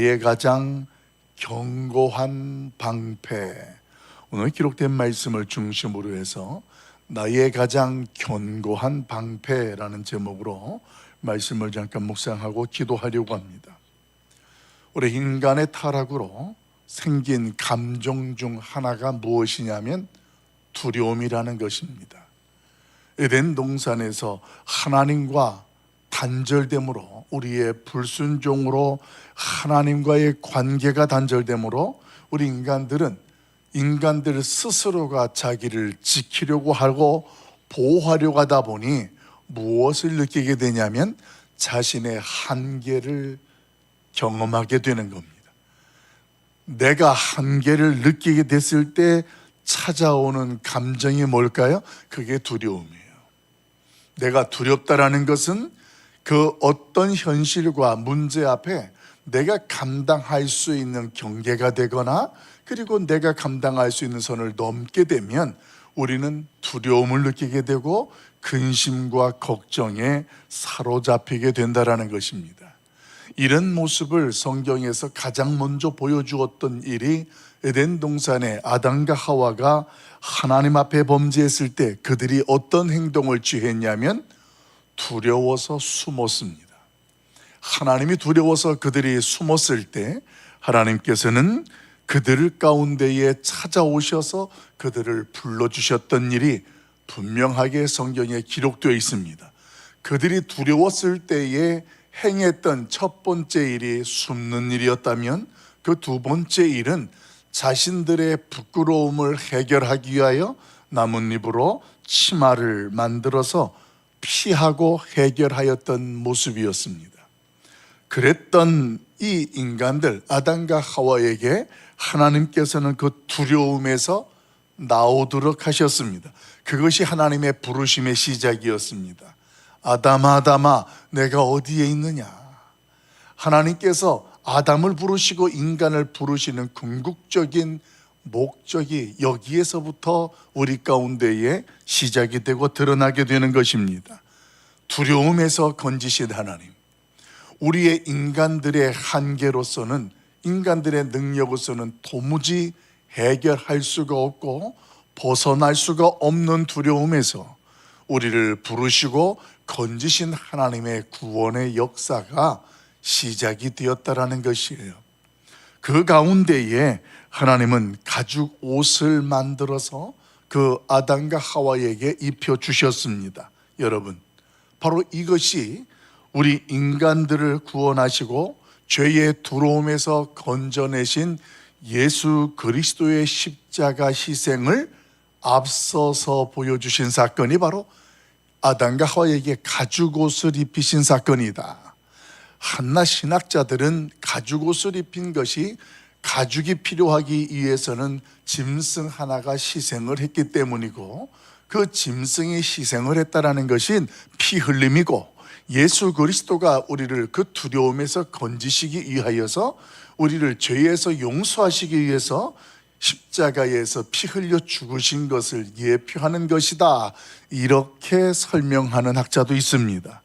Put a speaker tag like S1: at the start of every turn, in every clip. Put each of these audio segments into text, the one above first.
S1: 나의 가장 견고한 방패. 오늘 기록된 말씀을 중심으로 해서 나의 가장 견고한 방패라는 제목으로 말씀을 잠깐 묵상하고 기도하려고 합니다. 우리 인간의 타락으로 생긴 감정 중 하나가 무엇이냐면 두려움이라는 것입니다. 에덴 동산에서 하나님과 단절됨으로, 우리의 불순종으로 하나님과의 관계가 단절됨으로 우리 인간들 스스로가 자기를 지키려고 하고 보호하려고 하다 보니 무엇을 느끼게 되냐면 자신의 한계를 경험하게 되는 겁니다. 내가 한계를 느끼게 됐을 때 찾아오는 감정이 뭘까요? 그게 두려움이에요. 내가 두렵다라는 것은 그 어떤 현실과 문제 앞에 내가 감당할 수 있는 경계가 되거나, 그리고 내가 감당할 수 있는 선을 넘게 되면 우리는 두려움을 느끼게 되고 근심과 걱정에 사로잡히게 된다는 것입니다. 이런 모습을 성경에서 가장 먼저 보여주었던 일이 에덴 동산의 아담과 하와가 하나님 앞에 범죄했을 때 그들이 어떤 행동을 취했냐면 두려워서 숨었습니다. 하나님이 두려워서 그들이 숨었을 때 하나님께서는 그들 가운데에 찾아오셔서 그들을 불러주셨던 일이 분명하게 성경에 기록되어 있습니다. 그들이 두려웠을 때에 행했던 첫 번째 일이 숨는 일이었다면, 그 두 번째 일은 자신들의 부끄러움을 해결하기 위하여 나뭇잎으로 치마를 만들어서 피하고 해결하였던 모습이었습니다. 그랬던 이 인간들 아담과 하와에게 하나님께서는 그 두려움에서 나오도록 하셨습니다. 그것이 하나님의 부르심의 시작이었습니다. 아담아, 아담아, 내가 어디에 있느냐? 하나님께서 아담을 부르시고 인간을 부르시는 궁극적인 목적이 여기에서부터 우리 가운데에 시작이 되고 드러나게 되는 것입니다. 두려움에서 건지신 하나님, 우리의 인간들의 한계로서는, 인간들의 능력으로서는 도무지 해결할 수가 없고 벗어날 수가 없는 두려움에서 우리를 부르시고 건지신 하나님의 구원의 역사가 시작이 되었다라는 것이에요. 그 가운데에 하나님은 가죽 옷을 만들어서 그 아담과 하와에게 입혀 주셨습니다. 여러분, 바로 이것이 우리 인간들을 구원하시고 죄의 두려움에서 건져내신 예수 그리스도의 십자가 희생을 앞서서 보여주신 사건이 바로 아담과 하와에게 가죽 옷을 입히신 사건이다. 한낱 신학자들은 가죽 옷을 입힌 것이 가죽이 필요하기 위해서는 짐승 하나가 희생을 했기 때문이고, 그 짐승이 희생을 했다라는 것은 피 흘림이고, 예수 그리스도가 우리를 그 두려움에서 건지시기 위하여서, 우리를 죄에서 용서하시기 위해서 십자가에서 피 흘려 죽으신 것을 예표하는 것이다, 이렇게 설명하는 학자도 있습니다.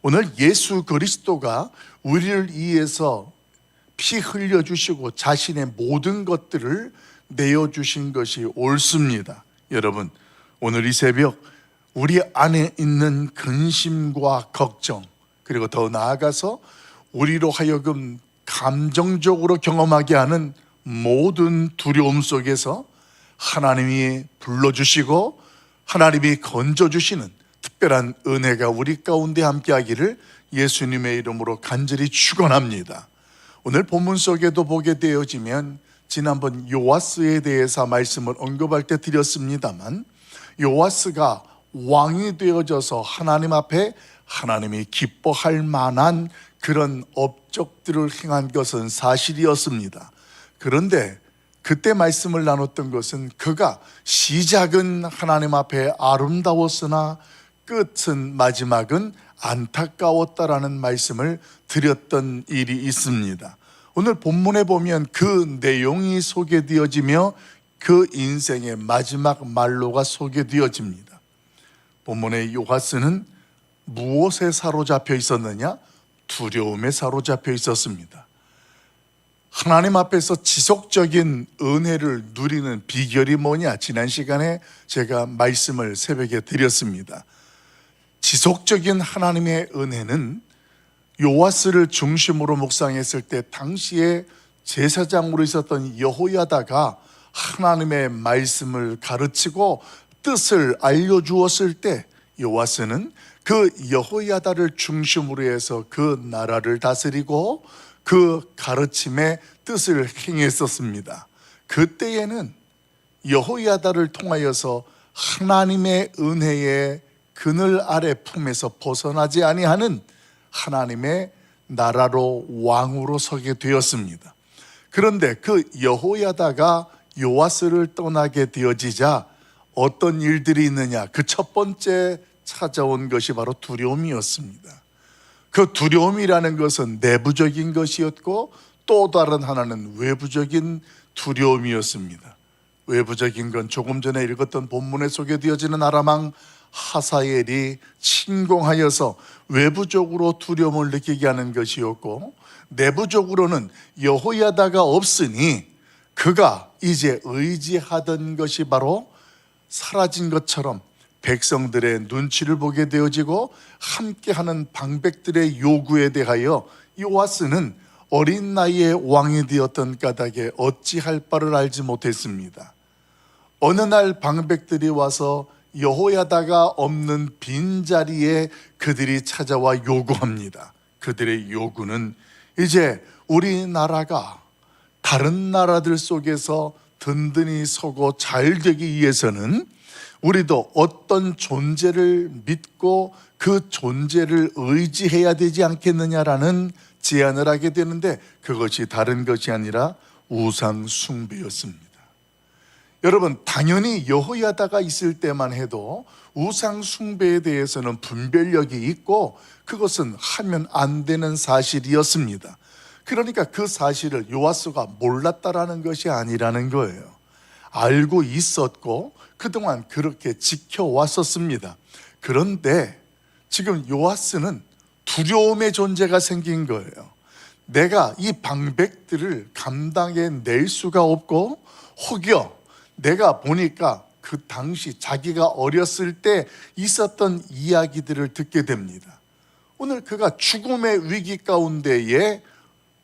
S1: 오늘 예수 그리스도가 우리를 위해서 피 흘려주시고 자신의 모든 것들을 내어주신 것이 옳습니다. 여러분, 오늘 이 새벽 우리 안에 있는 근심과 걱정, 그리고 더 나아가서 우리로 하여금 감정적으로 경험하게 하는 모든 두려움 속에서 하나님이 불러주시고 하나님이 건져주시는 특별한 은혜가 우리 가운데 함께하기를 예수님의 이름으로 간절히 축원합니다. 오늘 본문 속에도 보게 되어지면, 지난번 요아스에 대해서 말씀을 언급할 때 드렸습니다만, 요아스가 왕이 되어져서 하나님 앞에 하나님이 기뻐할 만한 그런 업적들을 행한 것은 사실이었습니다. 그런데 그때 말씀을 나눴던 것은 그가 시작은 하나님 앞에 아름다웠으나 끝은, 마지막은 안타까웠다라는 말씀을 드렸던 일이 있습니다. 오늘 본문에 보면 그 내용이 소개되어지며 그 인생의 마지막 말로가 소개되어집니다. 본문의 요아스는 무엇에 사로잡혀 있었느냐? 두려움에 사로잡혀 있었습니다. 하나님 앞에서 지속적인 은혜를 누리는 비결이 뭐냐? 지난 시간에 제가 말씀을 새벽에 드렸습니다. 지속적인 하나님의 은혜는 요아스를 중심으로 묵상했을 때 당시에 제사장으로 있었던 여호야다가 하나님의 말씀을 가르치고 뜻을 알려주었을 때 요아스는 그 여호야다를 중심으로 해서 그 나라를 다스리고 그 가르침의 뜻을 행했었습니다. 그때에는 여호야다를 통하여서 하나님의 은혜의 그늘 아래 품에서 벗어나지 아니하는 하나님의 나라로 왕으로 서게 되었습니다. 그런데 그 여호야다가 요아스를 떠나게 되어지자 어떤 일들이 있느냐? 그 첫 번째 찾아온 것이 바로 두려움이었습니다. 그 두려움이라는 것은 내부적인 것이었고 또 다른 하나는 외부적인 두려움이었습니다. 외부적인 건 조금 전에 읽었던 본문에 소개되어지는 아람 왕 하사엘이 침공하여서 외부적으로 두려움을 느끼게 하는 것이었고, 내부적으로는 여호야다가 없으니 그가 이제 의지하던 것이 바로 사라진 것처럼 백성들의 눈치를 보게 되어지고 함께하는 방백들의 요구에 대하여 요아스는 어린 나이에 왕이 되었던 까닭에 어찌할 바를 알지 못했습니다. 어느 날 방백들이 와서 여호야다가 없는 빈자리에 그들이 찾아와 요구합니다. 그들의 요구는 이제 우리나라가 다른 나라들 속에서 든든히 서고 잘 되기 위해서는 우리도 어떤 존재를 믿고 그 존재를 의지해야 되지 않겠느냐라는 제안을 하게 되는데, 그것이 다른 것이 아니라 우상 숭배였습니다. 여러분, 당연히 여호야다가 있을 때만 해도 우상 숭배에 대해서는 분별력이 있고 그것은 하면 안 되는 사실이었습니다. 그러니까 그 사실을 요아스가 몰랐다라는 것이 아니라는 거예요. 알고 있었고 그동안 그렇게 지켜왔었습니다. 그런데 지금 요아스는 두려움의 존재가 생긴 거예요. 내가 이 방백들을 감당해낼 수가 없고, 혹여 내가 보니까 그 당시 자기가 어렸을 때 있었던 이야기들을 듣게 됩니다. 오늘 그가 죽음의 위기 가운데에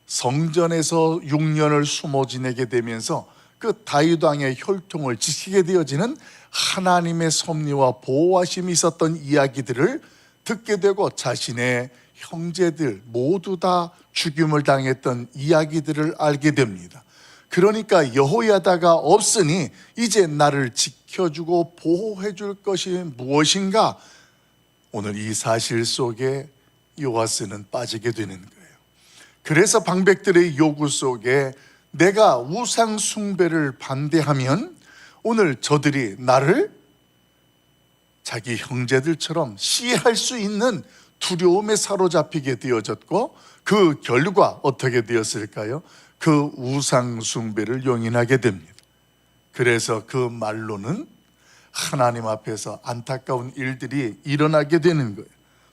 S1: 성전에서 6년을 숨어 지내게 되면서 그 다윗 왕의 혈통을 지키게 되어지는 하나님의 섭리와 보호하심이 있었던 이야기들을 듣게 되고, 자신의 형제들 모두 다 죽임을 당했던 이야기들을 알게 됩니다. 그러니까 여호야다가 없으니 이제 나를 지켜주고 보호해 줄 것이 무엇인가? 오늘 이 사실 속에 요아스는 빠지게 되는 거예요. 그래서 방백들의 요구 속에 내가 우상 숭배를 반대하면 오늘 저들이 나를 자기 형제들처럼 시해할 수 있는 두려움에 사로잡히게 되어졌고, 그 결과 어떻게 되었을까요? 그 우상 숭배를 용인하게 됩니다. 그래서 그 말로는 하나님 앞에서 안타까운 일들이 일어나게 되는 거예요.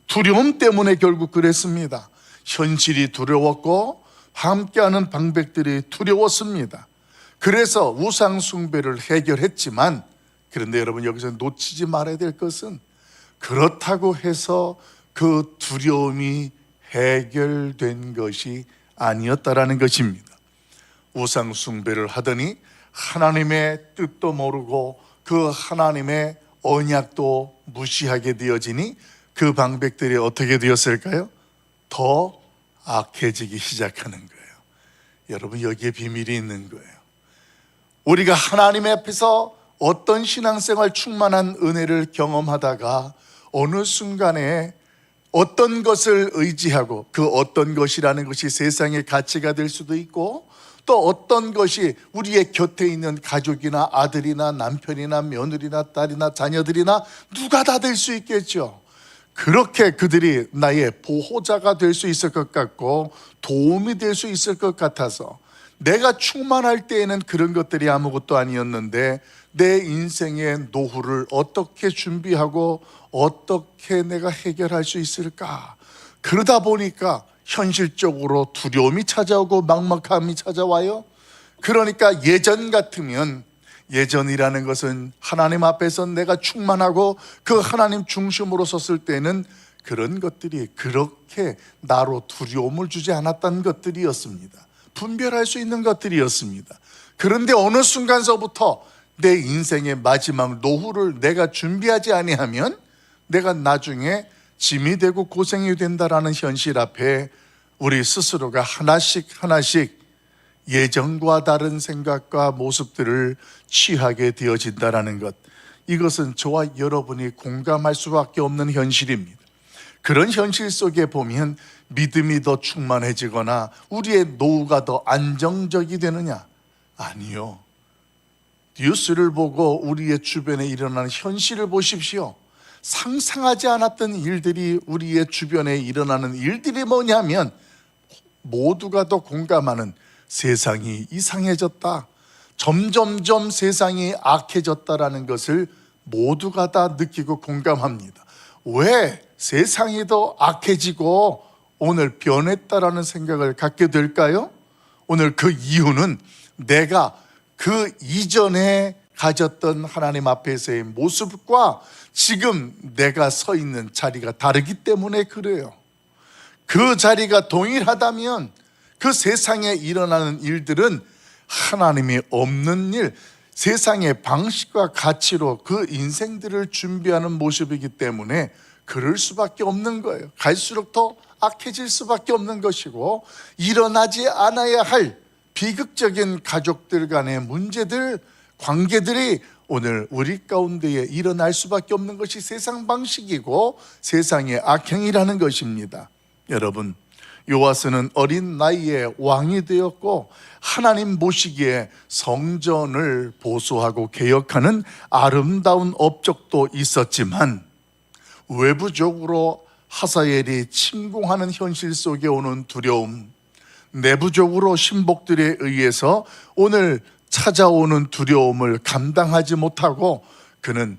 S1: 두려움 때문에 결국 그랬습니다. 현실이 두려웠고 함께하는 방백들이 두려웠습니다. 그래서 우상 숭배를 해결했지만, 그런데 여러분 여기서 놓치지 말아야 될 것은 그렇다고 해서 그 두려움이 해결된 것이 아니었다라는 것입니다. 우상 숭배를 하더니 하나님의 뜻도 모르고 그 하나님의 언약도 무시하게 되어지니 그 방백들이 어떻게 되었을까요? 더 악해지기 시작하는 거예요. 여러분, 여기에 비밀이 있는 거예요. 우리가 하나님 앞에서 어떤 신앙생활 충만한 은혜를 경험하다가 어느 순간에 어떤 것을 의지하고, 그 어떤 것이라는 것이 세상의 가치가 될 수도 있고, 또 어떤 것이 우리의 곁에 있는 가족이나 아들이나 남편이나 며느리나 딸이나 자녀들이나 누가 다 될 수 있겠죠. 그렇게 그들이 나의 보호자가 될 수 있을 것 같고 도움이 될 수 있을 것 같아서, 내가 충만할 때에는 그런 것들이 아무것도 아니었는데 내 인생의 노후를 어떻게 준비하고 어떻게 내가 해결할 수 있을까? 그러다 보니까 현실적으로 두려움이 찾아오고 막막함이 찾아와요. 그러니까 예전 같으면, 예전이라는 것은 하나님 앞에서 내가 충만하고 그 하나님 중심으로 섰을 때는 그런 것들이 그렇게 나로 두려움을 주지 않았던 것들이었습니다. 분별할 수 있는 것들이었습니다. 그런데 어느 순간서부터 내 인생의 마지막 노후를 내가 준비하지 아니하면 내가 나중에 짐이 되고 고생이 된다라는 현실 앞에 우리 스스로가 하나씩 예전과 다른 생각과 모습들을 취하게 되어진다라는 것, 이것은 저와 여러분이 공감할 수밖에 없는 현실입니다. 그런 현실 속에 보면 믿음이 더 충만해지거나 우리의 노후가 더 안정적이 되느냐? 아니요. 뉴스를 보고 우리의 주변에 일어나는 현실을 보십시오. 상상하지 않았던 일들이 우리의 주변에 일어나는 일들이 뭐냐면 모두가 더 공감하는, 세상이 이상해졌다, 점점점 세상이 악해졌다라는 것을 모두가 다 느끼고 공감합니다. 왜 세상이 더 악해지고 오늘 변했다라는 생각을 갖게 될까요? 오늘 그 이유는 내가 그 이전에 가졌던 하나님 앞에서의 모습과 지금 내가 서 있는 자리가 다르기 때문에 그래요. 그 자리가 동일하다면 그 세상에 일어나는 일들은 하나님이 없는 일, 세상의 방식과 가치로 그 인생들을 준비하는 모습이기 때문에 그럴 수밖에 없는 거예요. 갈수록 더 악해질 수밖에 없는 것이고, 일어나지 않아야 할 비극적인 가족들 간의 문제들, 관계들이 오늘 우리 가운데에 일어날 수밖에 없는 것이 세상 방식이고 세상의 악행이라는 것입니다. 여러분, 요아스는 어린 나이에 왕이 되었고 하나님 보시기에 성전을 보수하고 개혁하는 아름다운 업적도 있었지만 외부적으로 하사엘이 침공하는 현실 속에 오는 두려움, 내부적으로 신복들에 의해서 오늘 찾아오는 두려움을 감당하지 못하고 그는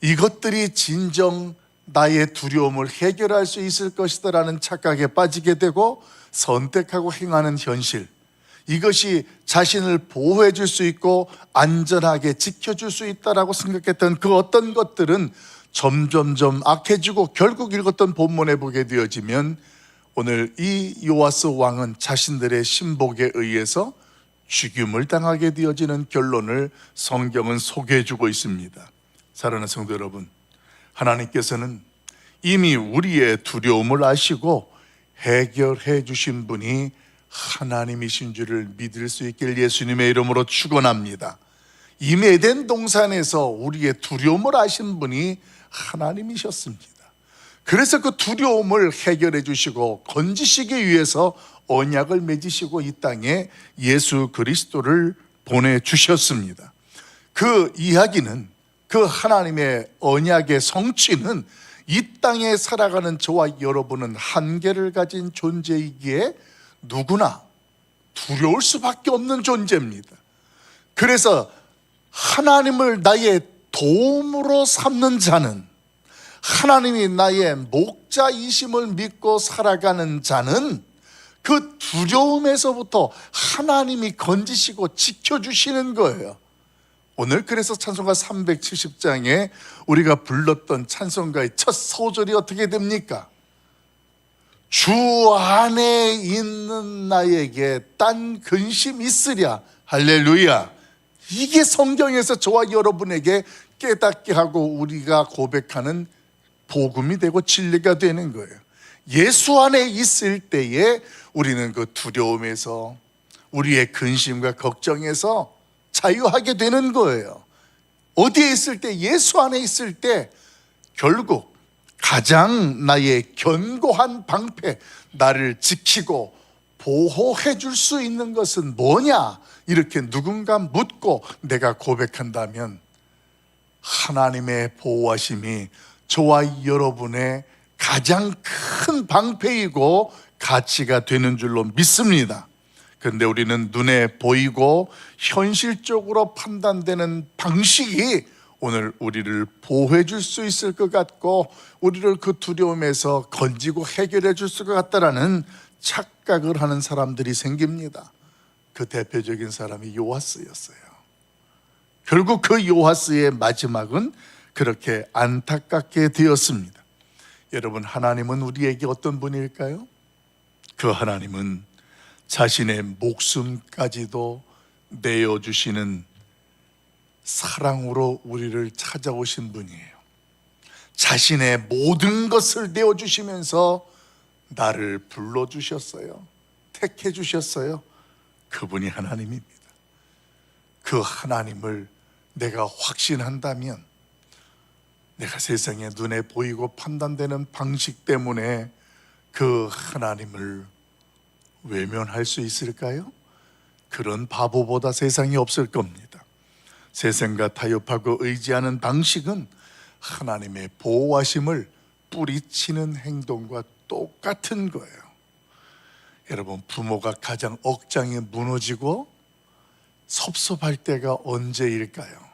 S1: 이것들이 진정 나의 두려움을 해결할 수 있을 것이다 라는 착각에 빠지게 되고 선택하고 행하는 현실, 이것이 자신을 보호해 줄 수 있고 안전하게 지켜줄 수 있다라고 생각했던 그 어떤 것들은 점점점 악해지고 결국 읽었던 본문에 보게 되어지면 오늘 이 요아스 왕은 자신들의 신복에 의해서 죽임을 당하게 되어지는 결론을 성경은 소개해 주고 있습니다. 사랑하는 성도 여러분, 하나님께서는 이미 우리의 두려움을 아시고 해결해 주신 분이 하나님이신 줄을 믿을 수 있길 예수님의 이름으로 축원합니다. 이미 에덴 동산에서 우리의 두려움을 아신 분이 하나님이셨습니다. 그래서 그 두려움을 해결해 주시고 건지시기 위해서 언약을 맺으시고 이 땅에 예수 그리스도를 보내주셨습니다. 그 이야기는, 그 하나님의 언약의 성취는 이 땅에 살아가는 저와 여러분은 한계를 가진 존재이기에 누구나 두려울 수밖에 없는 존재입니다. 그래서 하나님을 나의 도움으로 삼는 자는, 하나님이 나의 목자이심을 믿고 살아가는 자는 그 두려움에서부터 하나님이 건지시고 지켜주시는 거예요. 오늘 그래서 찬송가 370장에 우리가 불렀던 찬송가의 첫 소절이 어떻게 됩니까? 주 안에 있는 나에게 딴 근심 있으랴. 할렐루야. 이게 성경에서 저와 여러분에게 깨닫게 하고 우리가 고백하는 복음이 되고 진리가 되는 거예요. 예수 안에 있을 때에 우리는 그 두려움에서, 우리의 근심과 걱정에서 자유하게 되는 거예요. 어디에 있을 때? 예수 안에 있을 때 결국 가장 나의 견고한 방패, 나를 지키고 보호해 줄 수 있는 것은 뭐냐? 이렇게 누군가 묻고 내가 고백한다면 하나님의 보호하심이 저와 여러분의 가장 큰 방패이고 가치가 되는 줄로 믿습니다. 그런데 우리는 눈에 보이고 현실적으로 판단되는 방식이 오늘 우리를 보호해 줄 수 있을 것 같고 우리를 그 두려움에서 건지고 해결해 줄 것 같다라는 착각을 하는 사람들이 생깁니다. 그 대표적인 사람이 요아스였어요. 결국 그 요아스의 마지막은 그렇게 안타깝게 되었습니다. 여러분, 하나님은 우리에게 어떤 분일까요? 그 하나님은 자신의 목숨까지도 내어주시는 사랑으로 우리를 찾아오신 분이에요. 자신의 모든 것을 내어주시면서 나를 불러주셨어요. 택해 주셨어요. 그분이 하나님입니다. 그 하나님을 내가 확신한다면, 내가 세상에 눈에 보이고 판단되는 방식 때문에 그 하나님을 외면할 수 있을까요? 그런 바보보다 세상에 없을 겁니다. 세상과 타협하고 의지하는 방식은 하나님의 보호하심을 뿌리치는 행동과 똑같은 거예요. 여러분, 부모가 가장 억장이 무너지고 섭섭할 때가 언제일까요?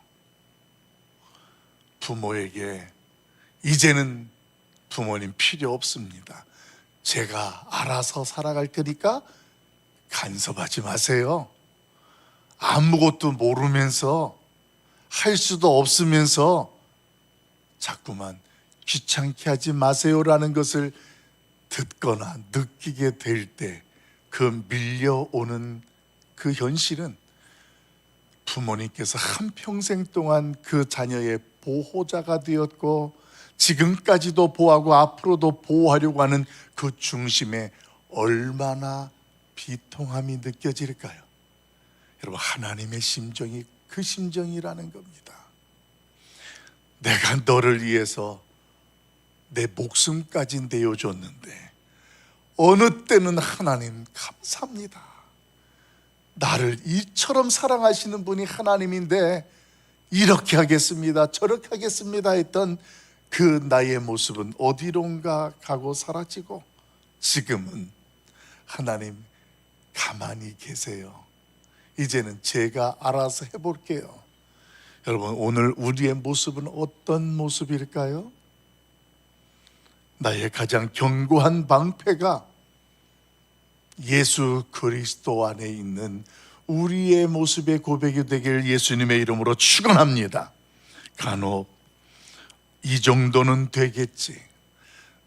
S1: 부모에게 이제는 부모님 필요 없습니다, 제가 알아서 살아갈 테니까 간섭하지 마세요, 아무것도 모르면서 할 수도 없으면서 자꾸만 귀찮게 하지 마세요라는 것을 듣거나 느끼게 될 때 그 밀려오는 그 현실은 부모님께서 한평생 동안 그 자녀의 보호자가 되었고 지금까지도 보호하고 앞으로도 보호하려고 하는 그 중심에 얼마나 비통함이 느껴질까요? 여러분, 하나님의 심정이 그 심정이라는 겁니다. 내가 너를 위해서 내 목숨까지 내어줬는데 어느 때는 하나님 감사합니다, 나를 이처럼 사랑하시는 분이 하나님인데 이렇게 하겠습니다, 저렇게 하겠습니다 했던 그 나의 모습은 어디론가 가고 사라지고 지금은 하나님 가만히 계세요, 이제는 제가 알아서 해볼게요. 여러분, 오늘 우리의 모습은 어떤 모습일까요? 나의 가장 견고한 방패가 예수 그리스도 안에 있는 우리의 모습의 고백이 되길 예수님의 이름으로 축원합니다. 간혹 이 정도는 되겠지,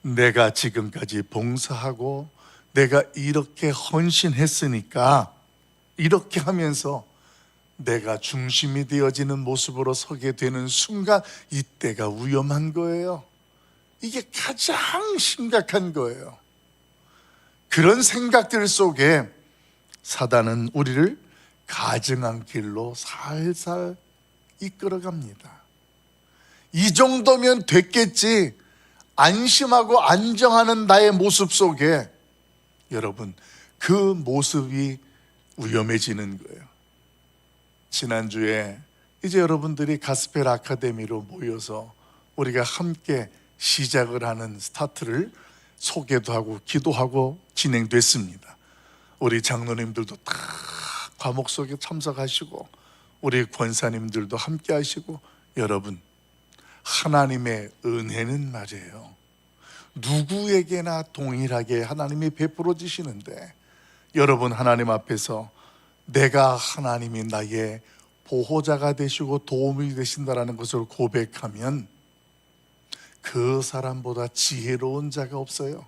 S1: 내가 지금까지 봉사하고 내가 이렇게 헌신했으니까 이렇게 하면서 내가 중심이 되어지는 모습으로 서게 되는 순간, 이때가 위험한 거예요. 이게 가장 심각한 거예요. 그런 생각들 속에 사단은 우리를 가증한 길로 살살 이끌어갑니다. 이 정도면 됐겠지, 안심하고 안정하는 나의 모습 속에 여러분, 그 모습이 위험해지는 거예요. 지난주에 이제 여러분들이 가스펠 아카데미로 모여서 우리가 함께 시작을 하는 스타트를 소개도 하고 기도하고 진행됐습니다. 우리 장로님들도 다 과목 속에 참석하시고 우리 권사님들도 함께 하시고, 여러분, 하나님의 은혜는 말이에요, 누구에게나 동일하게 하나님이 베풀어 주시는데, 여러분, 하나님 앞에서 내가 하나님이 나의 보호자가 되시고 도움이 되신다라는 것을 고백하면 그 사람보다 지혜로운 자가 없어요.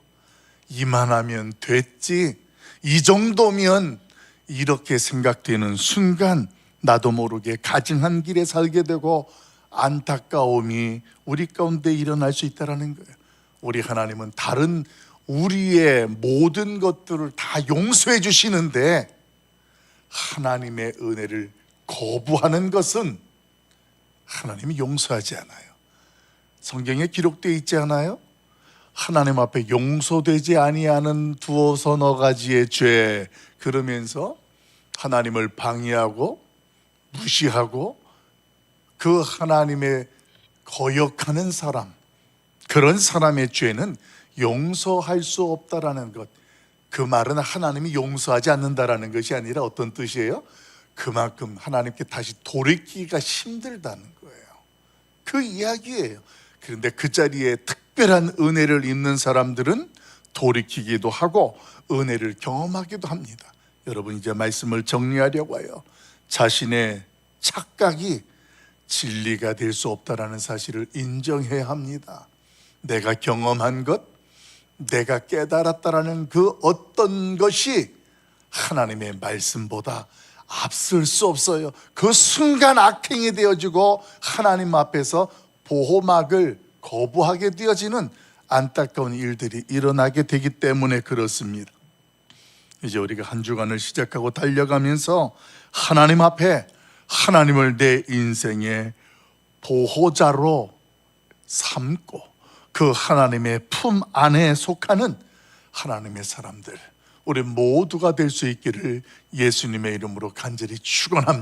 S1: 이만하면 됐지, 이 정도면, 이렇게 생각되는 순간 나도 모르게 가증한 길에 살게 되고 안타까움이 우리 가운데 일어날 수 있다는 거예요. 우리 하나님은 다른 우리의 모든 것들을 다 용서해 주시는데 하나님의 은혜를 거부하는 것은 하나님이 용서하지 않아요. 성경에 기록되어 있지 않아요? 하나님 앞에 용서되지 아니하는 두어 서너 가지의 죄, 그러면서 하나님을 방해하고 무시하고 그 하나님의 거역하는 사람, 그런 사람의 죄는 용서할 수 없다라는 것. 그 말은 하나님이 용서하지 않는다라는 것이 아니라 어떤 뜻이에요? 그만큼 하나님께 다시 돌이키기가 힘들다는 거예요. 그 이야기예요. 그런데 그 자리에 특별한 은혜를 입는 사람들은 돌이키기도 하고 은혜를 경험하기도 합니다. 여러분, 이제 말씀을 정리하려고 해요. 자신의 착각이 진리가 될 수 없다라는 사실을 인정해야 합니다. 내가 경험한 것, 내가 깨달았다라는 그 어떤 것이 하나님의 말씀보다 앞설 수 없어요. 그 순간 악행이 되어지고 하나님 앞에서 보호막을 거부하게 되어지는 안타까운 일들이 일어나게 되기 때문에 그렇습니다. 이제 우리가 한 주간을 시작하고 달려가면서 하나님 앞에 하나님을 내 인생의 보호자로 삼고 그 하나님의 품 안에 속하는 하나님의 사람들, 우리 모두가 될 수 있기를 예수님의 이름으로 간절히 축원합니다.